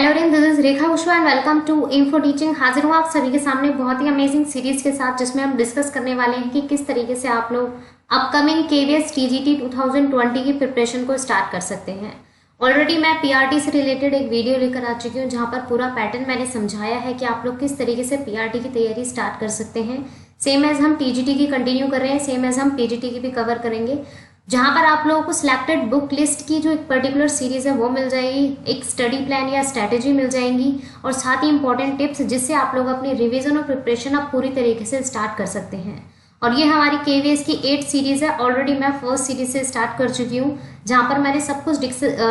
Hello friends, this is Rekha Usha and welcome to Info Teaching. हाजिर हूँ आप सभी के सामने बहुत ही अमेजिंग सीरीज के साथ, जिसमें हम डिस्कस करने वाले हैं कि किस तरीके से आप लोग अपकमिंग केवीएस टीजीटी 2020 की प्रिपरेशन को स्टार्ट कर सकते हैं। ऑलरेडी मैं पीआरटी से रिलेटेड एक वीडियो लेकर आ चुकी हूँ, जहाँ पर पूरा पैटर्न मैंने समझाया है कि आप लोग किस तरीके से पीआरटी की तैयारी स्टार्ट कर सकते हैं। सेम एज हम टीजीटी की कंटिन्यू कर रहे हैं, सेम एज हम पीजीटी की भी कवर करेंगे, जहां पर आप लोगों को सिलेक्टेड बुक लिस्ट की जो एक पर्टिकुलर सीरीज है वो मिल जाएगी, एक स्टडी प्लान या स्ट्रैटेजी मिल जाएंगी, और साथ ही इंपॉर्टेंट टिप्स जिससे आप लोग अपनी रिवीजन और प्रिपरेशन आप पूरी तरीके से स्टार्ट कर सकते हैं। और ये हमारी केवीएस की 8 सीरीज है। ऑलरेडी मैं फर्स्ट सीरीज से स्टार्ट कर चुकी हूँ, जहाँ पर मैंने सब कुछ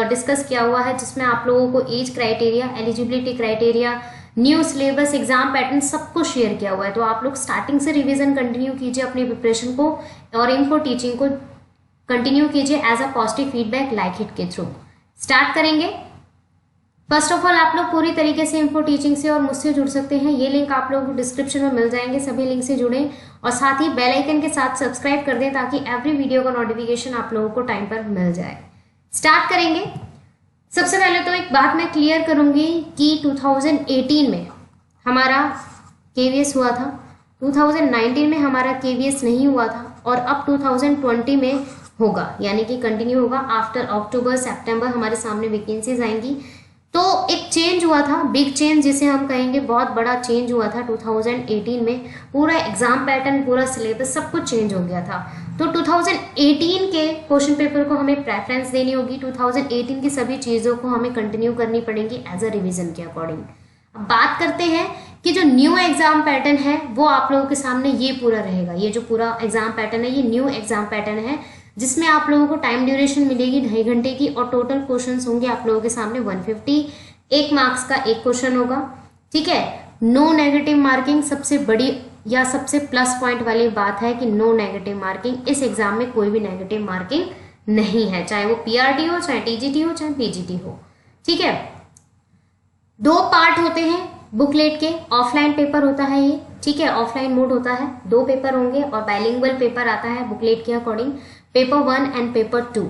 डिस्कस किया हुआ है, जिसमें आप लोगों को age criteria, eligibility criteria, new syllabus, exam pattern सब कुछ शेयर किया हुआ है। तो आप लोग स्टार्टिंग से रिवीजन कंटिन्यू कीजिए अपनी प्रिपरेशन को, और इन्फो टीचिंग को कंटिन्यू कीजिए as a positive feedback like hit के थ्रू। स्टार्ट करेंगे। फर्स्ट ऑफ ऑल आप लोग पूरी तरीके से इन्फो टीचिंग से और मुझसे जुड़ सकते हैं। ये लिंक आप लोगों को डिस्क्रिप्शन में मिल जाएंगे, सभी लिंक से जुड़ें और साथ ही बेल आइकन के साथ सब्सक्राइब कर दें, ताकि एवरी वीडियो का नोटिफिकेशन आप लोगों को टाइम पर मिल जाए। स्टार्ट करेंगे। सबसे पहले तो एक बात मैं क्लियर करूंगी कि 2018 में हमारा केवीएस हुआ था, 2019 में हमारा केवीएस नहीं हुआ था, और अब 2020 में होगा, यानी कि कंटिन्यू होगा। आफ्टर अक्टूबर सितंबर हमारे सामने वैकेंसीज आएंगी। तो एक चेंज हुआ था, बिग चेंज जिसे हम कहेंगे, बहुत बड़ा चेंज हुआ था 2018 में। पूरा एग्जाम पैटर्न, पूरा सिलेबस, सब कुछ चेंज हो गया था। तो 2018 के क्वेश्चन पेपर को हमें प्रेफरेंस देनी होगी। 2018 की सभी चीज़ों को हमें कंटिन्यू करनी पड़ेगी एज अ रिविजन के अकॉर्डिंग। अब बात करते हैं कि जो न्यू एग्जाम पैटर्न है वो आप लोगों के सामने ये पूरा रहेगा। ये जो पूरा एग्जाम पैटर्न है, ये न्यू एग्जाम पैटर्न है, जिसमें आप लोगों को टाइम ड्यूरेशन मिलेगी 2.5 घंटे की, और टोटल क्वेश्चंस होंगे आप लोगों के सामने 150। 1 मार्क्स का एक क्वेश्चन होगा, ठीक है। No negative marking. सबसे बड़ी या सबसे प्लस पॉइंट वाली बात है कि नो नेगेटिव मार्किंग। इस एग्जाम में कोई भी नेगेटिव मार्किंग नहीं है, चाहे वो पीआरटी हो, चाहे टीजीटी हो, चाहे पीजीटी हो, ठीक है। 2 पार्ट होते हैं बुकलेट के। ऑफलाइन पेपर होता है ये, ठीक है, ऑफलाइन मोड होता है। 2 पेपर होंगे और बाइलिंगुअल पेपर आता है बुकलेट के according, paper 1 and paper 2।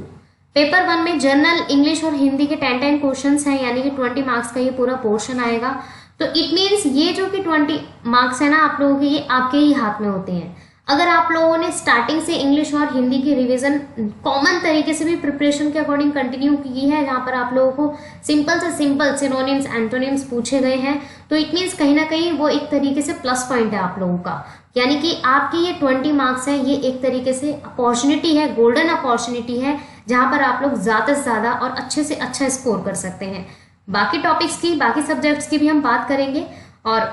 Paper 1 में जनरल, इंग्लिश और हिंदी के 10 क्वेश्चंस हैं, यानी कि 20 मार्क्स का ये पूरा पोर्शन आएगा। तो इट मीन्स ये जो कि 20 मार्क्स है ना आप लोगों के, ये आपके ही हाथ में होते हैं। अगर आप लोगों ने स्टार्टिंग से इंग्लिश और हिंदी की रिवीजन कॉमन तरीके से भी प्रिपरेशन के अकॉर्डिंग कंटिन्यू की है, जहाँ पर आप लोगों को सिंपल से सिंपल सिनोनिम्स, एंटोनिम्स पूछे गए हैं, तो इट मीन्स कहीं ना कहीं वो एक तरीके से प्लस पॉइंट है आप लोगों का। यानी कि आपके ये 20 मार्क्स हैं, ये एक तरीके से अपॉर्चुनिटी है, गोल्डन अपॉर्चुनिटी है, जहाँ पर आप लोग ज़्यादा से ज़्यादा और अच्छे से अच्छा स्कोर कर सकते हैं। बाकी टॉपिक्स की, बाकी सब्जेक्ट्स की भी हम बात करेंगे। और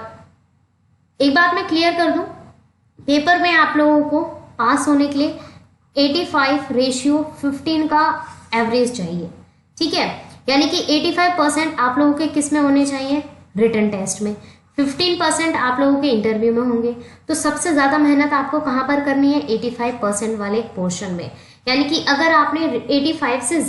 एक बात मैं क्लियर कर दूं, पेपर में आप लोगों को पास होने के लिए 85:15 का एवरेज चाहिए, ठीक है। यानी कि 85% आप लोगों के किस में होने चाहिए? रिटन टेस्ट में। 15% आप लोगों के इंटरव्यू में होंगे। तो सबसे ज़्यादा मेहनत आपको कहाँ पर करनी है? 85% वाले पोर्शन में। यानी कि अगर आपने 85% से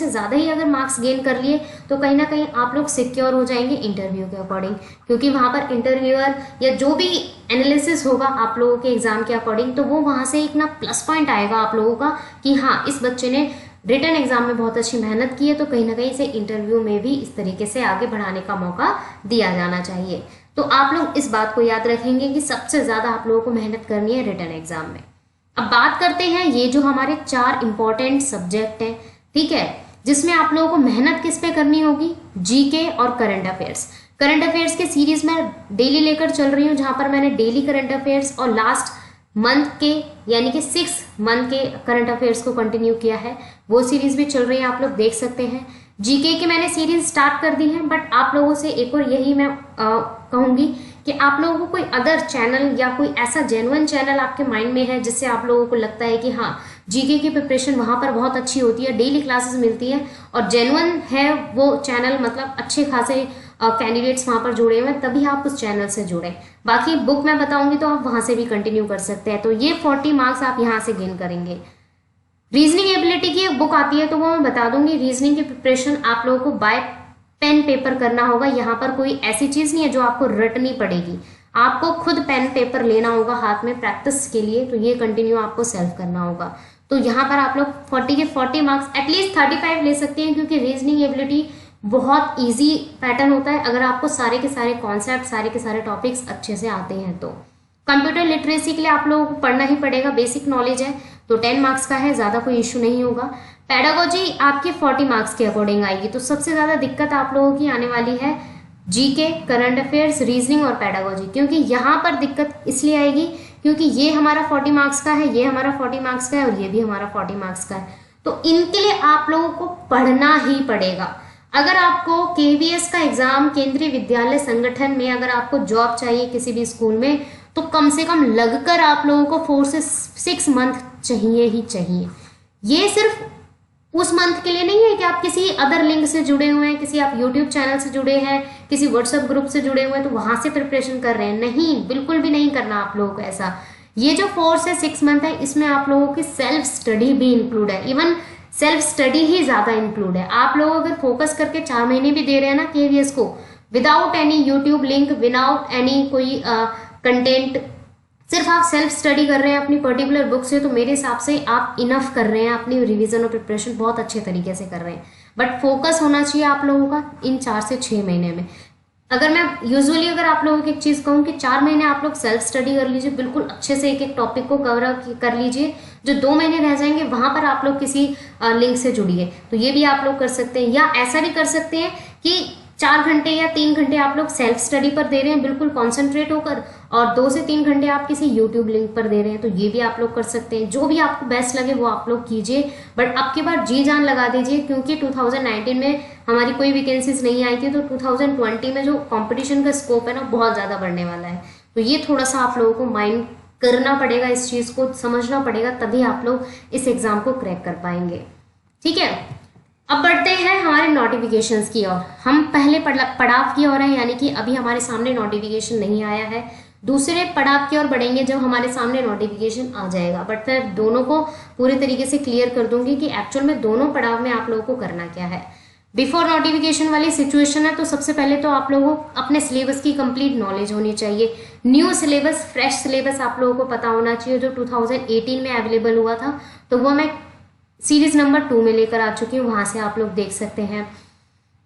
ज़्यादा ही अगर मार्क्स गेन कर लिए, तो कहीं ना कहीं आप लोग सिक्योर हो जाएंगे इंटरव्यू के अकॉर्डिंग, क्योंकि वहाँ पर इंटरव्यूअर या जो भी एनालिसिस होगा आप लोगों के एग्जाम के अकॉर्डिंग, तो वो वहाँ से एक ना प्लस पॉइंट आएगा आप लोगों का कि हाँ, इस बच्चे ने रिटन एग्जाम में बहुत अच्छी मेहनत की है, तो कहीं ना कहीं से इंटरव्यू में भी इस तरीके से आगे बढ़ाने का मौका दिया जाना चाहिए। तो आप लोग इस बात को याद रखेंगे कि सबसे ज़्यादा आप लोगों को मेहनत करनी है रिटन एग्जाम में। अब बात करते हैं, ये जो हमारे 4 इंपॉर्टेंट सब्जेक्ट हैं, ठीक है, जिसमें आप लोगों को मेहनत किस पे करनी होगी? जीके और करंट अफेयर्स। करंट अफेयर्स के सीरीज में डेली लेकर चल रही हूँ, जहां पर मैंने डेली करंट अफेयर्स और लास्ट मंथ के यानी कि 6 मंथ के करंट अफेयर्स को कंटिन्यू किया है। वो सीरीज भी चल रही है, आप लोग देख सकते हैं। जीके की मैंने सीरीज स्टार्ट कर दी है, बट आप लोगों से एक और यही मैं कहूँगी कि आप लोगों को कोई अदर चैनल या कोई ऐसा जेन्युइन चैनल आपके माइंड में है, जिससे आप लोगों को लगता है कि हाँ, जीके की प्रिपरेशन वहाँ पर बहुत अच्छी होती है, डेली क्लासेस मिलती है और जेन्युइन है वो चैनल, मतलब अच्छे खासे कैंडिडेट्स वहाँ पर जुड़े हुए हैं, तभी आप उस चैनल से जुड़ें। बाकी बुक मैं बताऊंगी तो आप वहाँ से भी कंटिन्यू कर सकते हैं। तो ये 40 मार्क्स आप यहाँ से गेन करेंगे। रीजनिंग एबिलिटी की एक बुक आती है, तो वो मैं बता दूंगी। रीजनिंग की प्रिपरेशन आप लोगों को बाय पेन पेपर करना होगा। यहाँ पर कोई ऐसी चीज नहीं है जो आपको रटनी पड़ेगी, आपको खुद पेन पेपर लेना होगा हाथ में प्रैक्टिस के लिए। तो ये कंटिन्यू आपको सेल्फ करना होगा। तो यहाँ पर आप लोग 40 के 40 मार्क्स, एटलीस्ट 35 ले सकते हैं, क्योंकि रीजनिंग एबिलिटी बहुत इजी पैटर्न होता है अगर आपको सारे के सारे कॉन्सेप्ट, सारे के सारे टॉपिक्स अच्छे से आते हैं तो। कंप्यूटर लिटरेसी के लिए आप लोगों को पढ़ना ही पड़ेगा, बेसिक नॉलेज है तो 10 मार्क्स का है, ज़्यादा कोई इशू नहीं होगा। पैडागोजी आपकी 40 मार्क्स के अकॉर्डिंग आएगी, तो सबसे ज़्यादा दिक्कत आप लोगों की आने वाली है जीके, करंट अफेयर्स, रीजनिंग और पैडागोजी, क्योंकि यहाँ पर दिक्कत इसलिए आएगी क्योंकि ये हमारा 40 मार्क्स का है, ये हमारा 40 मार्क्स का है और ये भी हमारा 40 मार्क्स का है, तो इनके लिए आप लोगों को पढ़ना ही पड़ेगा। अगर आपको केवीएस का एग्जाम, केंद्रीय विद्यालय संगठन में अगर आपको जॉब चाहिए किसी भी स्कूल में, तो कम से कम लगकर आप लोगों को 4 से 6 मंथ चाहिए ही चाहिए। ये सिर्फ उस मंथ के लिए नहीं है कि आप किसी अदर लिंक से जुड़े हुए हैं, किसी आप यूट्यूब चैनल से जुड़े हैं, किसी व्हाट्सएप ग्रुप से जुड़े हुए हैं तो वहां से प्रिपरेशन कर रहे हैं, नहीं, बिल्कुल भी नहीं करना आप लोगों को ऐसा। ये जो 4 से 6 मंथ है इसमें आप लोगों की सेल्फ स्टडी भी इंक्लूड है, इवन सेल्फ स्टडी ही ज्यादा इंक्लूड है। आप लोग अगर फोकस करके 4 महीने भी दे रहे हैं ना केवीएस को, without any YouTube link, without any कोई कंटेंट, सिर्फ आप सेल्फ स्टडी कर रहे हैं अपनी पर्टिकुलर बुक से, तो मेरे हिसाब से आप इनफ कर रहे हैं, अपनी रिवीजन और प्रिपरेशन बहुत अच्छे तरीके से कर रहे हैं। बट फोकस होना चाहिए आप लोगों का इन 4 से 6 महीने में। अगर मैं यूजुअली अगर आप लोगों की एक चीज कहूँ कि 4 महीने आप लोग सेल्फ स्टडी कर लीजिए, बिल्कुल अच्छे से एक एक टॉपिक को कवर कर लीजिए। जो 2 महीने रह जाएंगे वहां पर आप लोग किसी लिंक से जुड़िए, तो ये भी आप लोग कर सकते हैं। या ऐसा भी कर सकते हैं कि 4 घंटे या 3 घंटे आप लोग सेल्फ स्टडी पर दे रहे हैं बिल्कुल कॉन्सेंट्रेट होकर, और 2 से 3 घंटे आप किसी यूट्यूब लिंक पर दे रहे हैं, तो ये भी आप लोग कर सकते हैं। जो भी आपको बेस्ट लगे वो आप लोग कीजिए, बट अब की बार जी जान लगा दीजिए, क्योंकि 2019 में हमारी कोई वैकेंसीज नहीं आई थी, तो 2020 में जो कंपटीशन का स्कोप है ना बहुत ज़्यादा बढ़ने वाला है, तो ये थोड़ा सा आप लोगों को माइंड करना पड़ेगा, इस चीज़ को समझना पड़ेगा, तभी आप लोग इस एग्ज़ाम को क्रैक कर पाएंगे। ठीक है, अब बढ़ते हैं हमारे नोटिफिकेशंस की ओर। हम पहले पड़ाव की ओर हैं, यानी कि अभी हमारे सामने नोटिफिकेशन नहीं आया है। दूसरे पड़ाव की ओर बढ़ेंगे जब हमारे सामने नोटिफिकेशन आ जाएगा, बट मैं दोनों को पूरे तरीके से क्लियर कर दूंगी कि एक्चुअल में दोनों पड़ाव में आप लोगों को करना क्या है। बिफोर नोटिफिकेशन वाली सिचुएशन है, तो सबसे पहले तो आप लोगों को अपने सिलेबस की कंप्लीट नॉलेज होनी चाहिए। न्यू सिलेबस, फ्रेश सिलेबस आप लोगों को पता होना चाहिए। जो 2018 में अवेलेबल हुआ था, तो वो मैं सीरीज नंबर 2 में लेकर आ चुकी हूँ, वहां से आप लोग देख सकते हैं।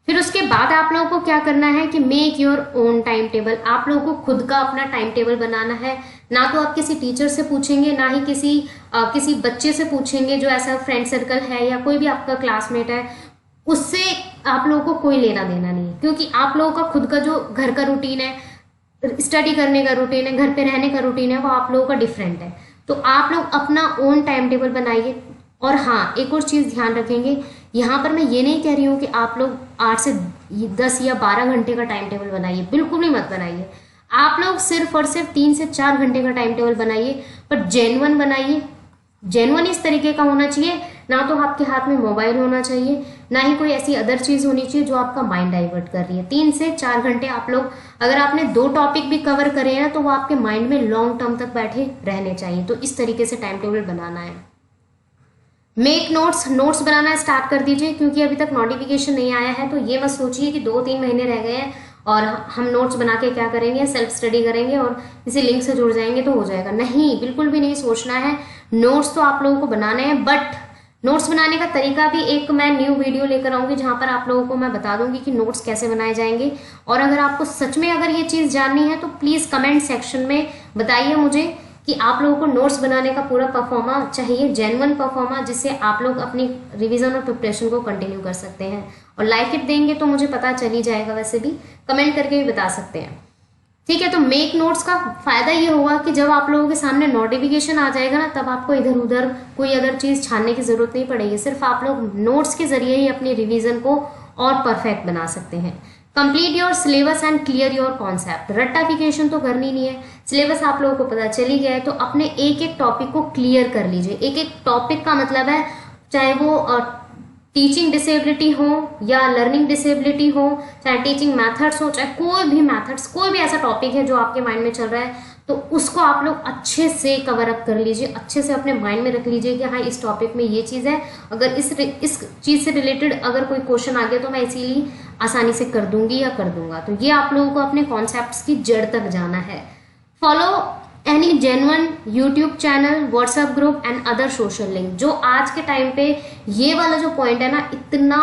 फिर उसके बाद आप लोगों को क्या करना है कि make your own time table. आप लोगों को खुद का अपना टाइम टेबल बनाना है, ना तो आप किसी टीचर से पूछेंगे, ना ही किसी बच्चे से पूछेंगे जो ऐसा फ्रेंड सर्कल है या कोई भी आपका क्लासमेट है, उससे आप लोगों को कोई लेना देना नहीं है, क्योंकि आप लोगों का खुद का जो घर का रूटीन है, स्टडी करने का रूटीन है, घर पे रहने का रूटीन है, वो आप लोगों का डिफरेंट है। तो आप लोग अपना ओन टाइम टेबल बनाइए। और हाँ, एक और चीज़ ध्यान रखेंगे, यहाँ पर मैं ये नहीं कह रही हूँ कि आप लोग 8 से 10 या 12 घंटे का टाइम टेबल बनाइए, बिल्कुल भी मत बनाइए। आप लोग सिर्फ और सिर्फ 3 से 4 घंटे का टाइम टेबल बनाइए, पर जेन्युइन बनाइए। जेन्युइन इस तरीके का होना चाहिए, ना तो आपके हाथ में मोबाइल होना चाहिए, ना ही कोई ऐसी अदर चीज़ होनी चाहिए जो आपका माइंड डाइवर्ट कर रही है। 3 से 4 घंटे आप लोग, अगर आपने 2 टॉपिक भी कवर करे हैं तो वो आपके माइंड में लॉन्ग टर्म तक बैठे रहने चाहिए। तो इस तरीके से टाइम टेबल बनाना है। मेक नोट्स बनाना स्टार्ट कर दीजिए, क्योंकि अभी तक नोटिफिकेशन नहीं आया है, तो ये मत सोचिए कि 2-3 महीने रह गए हैं और हम नोट्स बना के क्या करेंगे, सेल्फ स्टडी करेंगे और किसी लिंक से जुड़ जाएंगे तो हो जाएगा। नहीं, बिल्कुल भी नहीं सोचना है। नोट्स तो आप लोगों को बनाने हैं, बट नोट्स बनाने का तरीका भी एक मैं न्यू वीडियो लेकर आऊंगी, जहां पर आप लोगों को मैं बता दूंगी कि नोट्स कैसे बनाए जाएंगे। और अगर आपको सच में अगर ये चीज़ जाननी है तो प्लीज़ कमेंट सेक्शन में बताइए मुझे कि आप लोगों को नोट्स बनाने का पूरा परफॉर्मा चाहिए, जेन्युइन परफॉर्मा, जिससे आप लोग अपनी रिवीजन और प्रिपरेशन को कंटिन्यू कर सकते हैं। और लाइक इट देंगे तो मुझे पता चल ही जाएगा, वैसे भी कमेंट करके भी बता सकते हैं। ठीक है, तो मेक नोट्स का फायदा ये होगा कि जब आप लोगों के सामने नोटिफिकेशन आ जाएगा ना, तब आपको इधर उधर कोई अदर चीज़ छानने की जरूरत नहीं पड़ेगी। सिर्फ आप लोग नोट्स के जरिए ही अपनी रिवीजन को और परफेक्ट बना सकते हैं। Complete your syllabus and clear your concept. रट्टाफिकेशन तो करनी नहीं है, सिलेबस आप लोगों को पता चली गया है, तो अपने एक एक टॉपिक को क्लियर कर लीजिए। एक एक टॉपिक का मतलब है, चाहे वो टीचिंग डिसेबिलिटी हो या लर्निंग डिसेबिलिटी हो, चाहे टीचिंग मेथड्स हो, चाहे कोई भी मेथड्स, कोई भी ऐसा टॉपिक है जो आपके माइंड में चल रहा है, तो उसको आप लोग अच्छे से कवर अप कर लीजिए, अच्छे से अपने माइंड में रख लीजिए कि हाँ, इस टॉपिक में ये चीज़ है, अगर इस चीज़ से रिलेटेड अगर कोई क्वेश्चन आ गया तो मैं इसीलिए आसानी से कर दूंगी या कर दूंगा। तो ये आप लोगों को अपने कॉन्सेप्ट्स की जड़ तक जाना है। Follow any genuine YouTube channel, WhatsApp group and other social link. जो आज के टाइम पे ये वाला जो पॉइंट है ना, इतना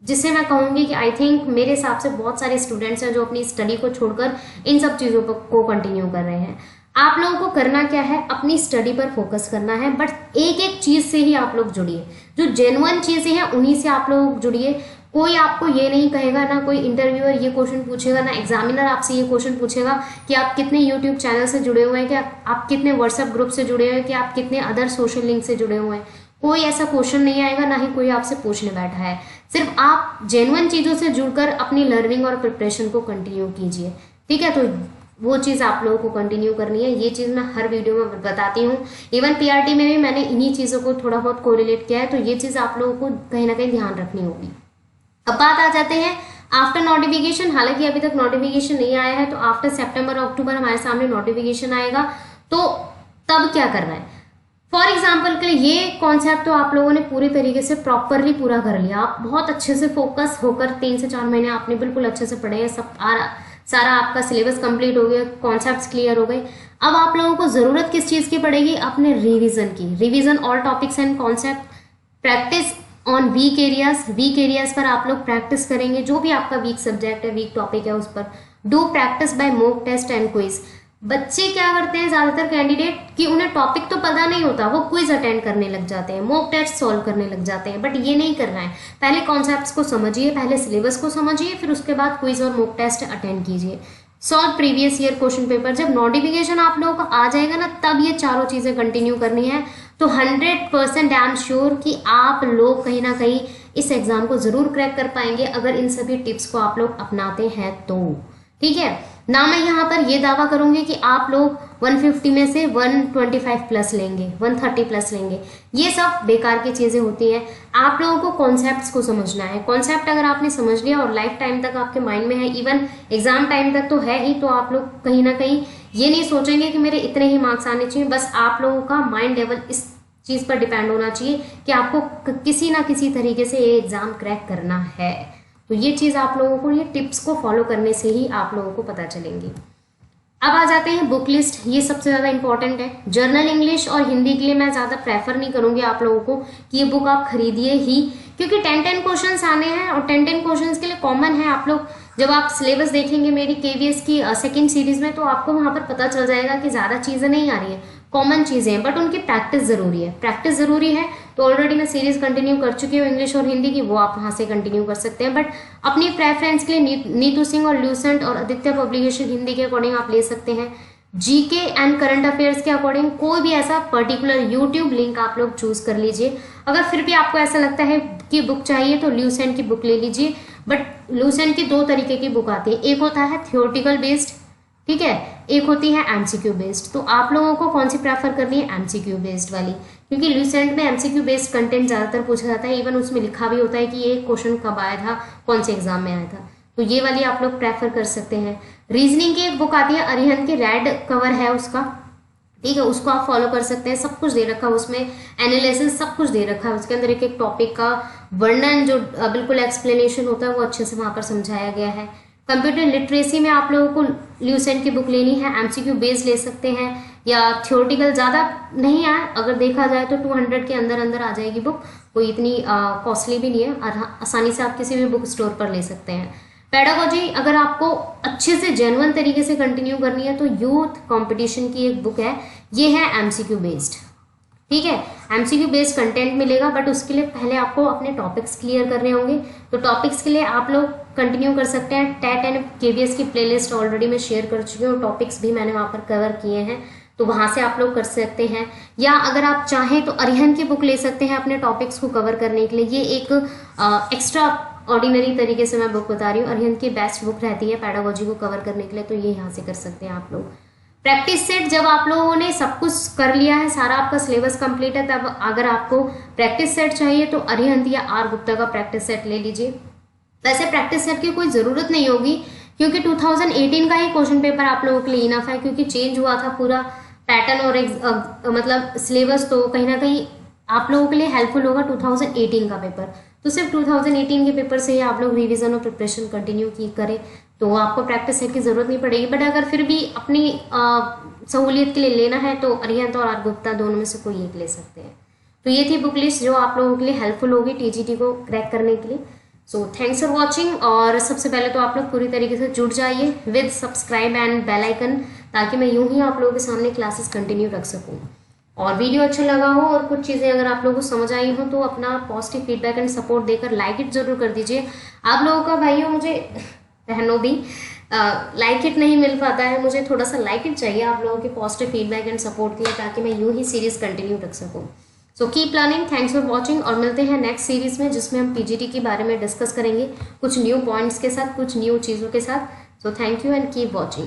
जिससे मैं कहूँगी कि आई थिंक मेरे हिसाब से बहुत सारे स्टूडेंट्स हैं जो अपनी स्टडी को छोड़कर इन सब चीज़ों को कंटिन्यू कर रहे हैं। आप लोगों को करना क्या है, अपनी स्टडी पर फोकस करना है, बट एक एक चीज़ से ही आप लोग जुड़िए, जो जेन्युइन चीज़ें हैं उन्हीं से आप लोग जुड़िए। कोई आपको ये नहीं कहेगा, ना कोई इंटरव्यूअर ये क्वेश्चन पूछेगा, ना एग्जामिनर आपसे ये क्वेश्चन पूछेगा कि आप कितने यूट्यूब चैनल से जुड़े हुए हैं, कि आप कितने व्हाट्सएप ग्रुप से जुड़े हुए हैं, कि आप कितने अदर सोशल लिंक से जुड़े हुए हैं। कोई ऐसा क्वेश्चन नहीं आएगा, ना ही कोई आपसे पूछने बैठा है। सिर्फ आप जेन्युइन चीज़ों से जुड़कर अपनी लर्निंग और प्रिपरेशन को कंटिन्यू कीजिए, ठीक है। तो वो चीज़ आप लोगों को कंटिन्यू करनी है। ये चीज़ मैं हर वीडियो में बताती हूँ, इवन पीआरटी में भी मैंने इन्हीं चीज़ों को थोड़ा बहुत कोरिलेट किया है। तो ये चीज़ आप लोगों को कहीं ना कहीं ध्यान रखनी होगी। अब बात आ जाते हैं आफ्टर नोटिफिकेशन। हालांकि अभी तक नोटिफिकेशन नहीं आया है, तो आफ्टर सितंबर अक्टूबर हमारे सामने नोटिफिकेशन आएगा, तो तब क्या करना है। फॉर एग्जाम्पल के लिए ये कॉन्सेप्ट तो आप लोगों ने पूरी तरीके से प्रॉपरली पूरा कर लिया, आप बहुत अच्छे से फोकस होकर 3 से 4 महीने आपने बिल्कुल अच्छे से पढ़े हैं, सब सारा आपका सिलेबस कंप्लीट हो गया, कॉन्सेप्ट्स क्लियर हो गए। अब आप लोगों को जरूरत किस चीज की पड़ेगी, अपने रिवीजन की। Revision all topics and concept, practice on weak areas पर आप लोग प्रैक्टिस करेंगे। जो भी आपका वीक सब्जेक्ट है, वीक टॉपिक है, उस पर do practice by mock test and quiz. बच्चे क्या करते हैं ज्यादातर कैंडिडेट कि उन्हें टॉपिक तो पता नहीं होता, वो क्विज अटेंड करने लग जाते हैं, मॉक टेस्ट सॉल्व करने लग जाते हैं, बट ये नहीं करना है। पहले कॉन्सेप्ट्स को समझिए, पहले सिलेबस को समझिए, फिर उसके बाद क्विज और मॉक टेस्ट अटेंड कीजिए। Solve previous year question paper. जब नोटिफिकेशन आप लोगों का आ जाएगा ना, तब ये चारों चीजें कंटिन्यू करनी है। तो 100% आई एम श्योर कि आप लोग कहीं ना कहीं इस एग्जाम को जरूर क्रैक कर पाएंगे, अगर इन सभी टिप्स को आप लोग अपनाते हैं तो, ठीक है ना। मैं यहाँ पर ये दावा करूंगी कि आप लोग 150 में से 125 प्लस लेंगे, 130 प्लस लेंगे। ये सब बेकार की चीजें होती हैं। आप लोगों को कॉन्सेप्ट्स को समझना है। कॉन्सेप्ट अगर आपने समझ लिया और लाइफ टाइम तक आपके माइंड में है, इवन एग्जाम टाइम तक तो है ही, तो आप लोग कहीं ना कहीं ये नहीं सोचेंगे कि मेरे इतने ही मार्क्स आने चाहिए। बस आप लोगों का माइंड लेवल इस चीज पर डिपेंड होना चाहिए कि आपको किसी ना किसी तरीके से ये एग्जाम क्रैक करना है। तो ये चीज आप लोगों को, ये टिप्स को फॉलो करने से ही आप लोगों को पता चलेंगी। अब आ जाते हैं बुक लिस्ट। ये सबसे ज्यादा इंपॉर्टेंट है। जर्नल इंग्लिश और हिंदी के लिए मैं ज्यादा प्रेफर नहीं करूंगी आप लोगों को कि ये बुक आप खरीदिए ही, क्योंकि 10 क्वेश्चंस आने हैं और 10 क्वेश्चंस के लिए कॉमन है। आप लोग जब आप सिलेबस देखेंगे मेरी केवीएस की सेकंड सीरीज में, तो आपको वहां पर पता चल जाएगा कि ज्यादा चीजें नहीं आ रही है, कॉमन चीजें हैं, बट उनकी प्रैक्टिस जरूरी है। प्रैक्टिस जरूरी है, तो ऑलरेडी मैं सीरीज कंटिन्यू कर चुकी हूँ इंग्लिश और हिंदी की, वो आप वहां से कंटिन्यू कर सकते हैं। बट अपनी प्रेफरेंस के लिए नीतू सिंह और ल्यूसेंट और आदित्य पब्लिकेशन हिंदी के अकॉर्डिंग आप ले सकते हैं। जीके एंड करंट अफेयर्स के अकॉर्डिंग कोई भी ऐसा पर्टिकुलर यूट्यूब लिंक आप लोग चूज कर लीजिए। अगर फिर भी आपको ऐसा लगता है कि बुक चाहिए तो ल्यूसेंट की बुक ले लीजिए। बट ल्यूसेंट की 2 तरीके की बुक आती है, एक होता है थियोरटिकल बेस्ड, ठीक है, एक होती है एमसीक्यू बेस्ड। तो आप लोगों को कौन सी प्रेफर करनी है, एमसीक्यू बेस्ड वाली, क्योंकि ल्यूसेंट में एमसीक्यू बेस्ड कंटेंट ज्यादातर पूछा जाता है। इवन उसमें लिखा भी होता है कि ये क्वेश्चन कब आया था, कौन से एग्जाम में आया था। तो ये वाली आप लोग प्रेफर कर सकते हैं। रीजनिंग की एक बुक आती है अरिहंत की, रेड कवर है उसका, ठीक है, उसको आप फॉलो कर सकते हैं। सब कुछ दे रखा है उसमें, एनालिसिस सब कुछ दे रखा है उसके अंदर, एक एक टॉपिक का वर्णन जो बिल्कुल एक्सप्लेनेशन होता है वो अच्छे से वहां पर समझाया गया है। कंप्यूटर लिटरेसी में आप लोगों को ल्यूसेंट की बुक लेनी है, एमसीक्यू बेस्ड ले सकते हैं, या थियोरटिकल ज़्यादा नहीं है, अगर देखा जाए तो 200 के अंदर अंदर आ जाएगी बुक, कोई इतनी कॉस्टली भी नहीं है, आसानी से आप किसी भी बुक स्टोर पर ले सकते हैं। पेडागोजी अगर आपको अच्छे से जेन्युइन तरीके से कंटिन्यू करनी है तो यूथ कंपटीशन की एक बुक है, ये है एमसीक्यू बेस्ड, ठीक है, एमसीक्यू बेस्ड कंटेंट मिलेगा, बट उसके लिए पहले आपको अपने टॉपिक्स क्लियर करने होंगे। तो टॉपिक्स के लिए आप लोग कंटिन्यू कर सकते हैं। टेट एंड केवीएस की प्लेलिस्ट ऑलरेडी मैं शेयर कर चुकी हूँ, टॉपिक्स भी मैंने वहाँ पर कवर किए हैं, तो वहाँ से आप लोग कर सकते हैं। या अगर आप चाहें तो अरिहंत की बुक ले सकते हैं अपने टॉपिक्स को कवर करने के लिए। ये एक एक्स्ट्रा ऑर्डिनरी तरीके से मैं बुक बता रही हूँ, अरिहंत की बेस्ट बुक रहती है पेडागोजी को कवर करने के लिए, तो ये यहाँ से कर सकते हैं आप लोग। प्रैक्टिस सेट जब आप लोगों ने सब कुछ कर लिया है, सारा आपका सिलेबस कंप्लीट है, तब अगर आपको प्रैक्टिस सेट चाहिए तो अरिहंत या आर गुप्ता का प्रैक्टिस सेट ले लीजिए। वैसे प्रैक्टिस सेट की कोई ज़रूरत नहीं होगी, क्योंकि 2018 का ही क्वेश्चन पेपर आप लोगों के लिए इनफ है, क्योंकि चेंज हुआ था पूरा पैटर्न और मतलब सिलेबस, तो कहीं ना कहीं आप लोगों के लिए हेल्पफुल होगा 2018 का पेपर। तो सिर्फ 2018 के पेपर से ही आप लोग रिवीजन और प्रिपरेशन कंटिन्यू की करें, तो आपको प्रैक्टिस सेट की जरूरत नहीं पड़ेगी। बट अगर फिर भी अपनी सहूलियत के लिए लेना है तो अरिहंत और आर गुप्ता दोनों में से कोई एक ले सकते हैं। तो ये थी बुक लिस्ट जो आप लोगों के लिए हेल्पफुल होगी टीजीटी को क्रैक करने के लिए। So thanks for watching. और सबसे पहले तो आप लोग पूरी तरीके से जुड़ जाइए with subscribe and bell icon, ताकि मैं यूं ही आप लोगों के सामने क्लासेस कंटिन्यू रख सकूं। और वीडियो अच्छा लगा हो और कुछ चीज़ें अगर आप लोगों को समझ आई हो तो अपना पॉजिटिव फीडबैक एंड सपोर्ट देकर लाइक इट जरूर कर दीजिए। आप लोगों का भाइयों मुझे बहनों भी लाइक इट नहीं मिल पाता है, मुझे थोड़ा सा लाइक इट चाहिए आप लोगों के पॉजिटिव फीडबैक एंड सपोर्ट के लिए, ताकि मैं यूं ही सीरीज कंटिन्यू रख सकूं। So keep learning, thanks for watching, और मिलते हैं नेक्स्ट सीरीज में जिसमें हम पीजीटी के बारे में डिस्कस करेंगे कुछ न्यू पॉइंट्स के साथ, कुछ न्यू चीज़ों के साथ। So thank you and keep watching.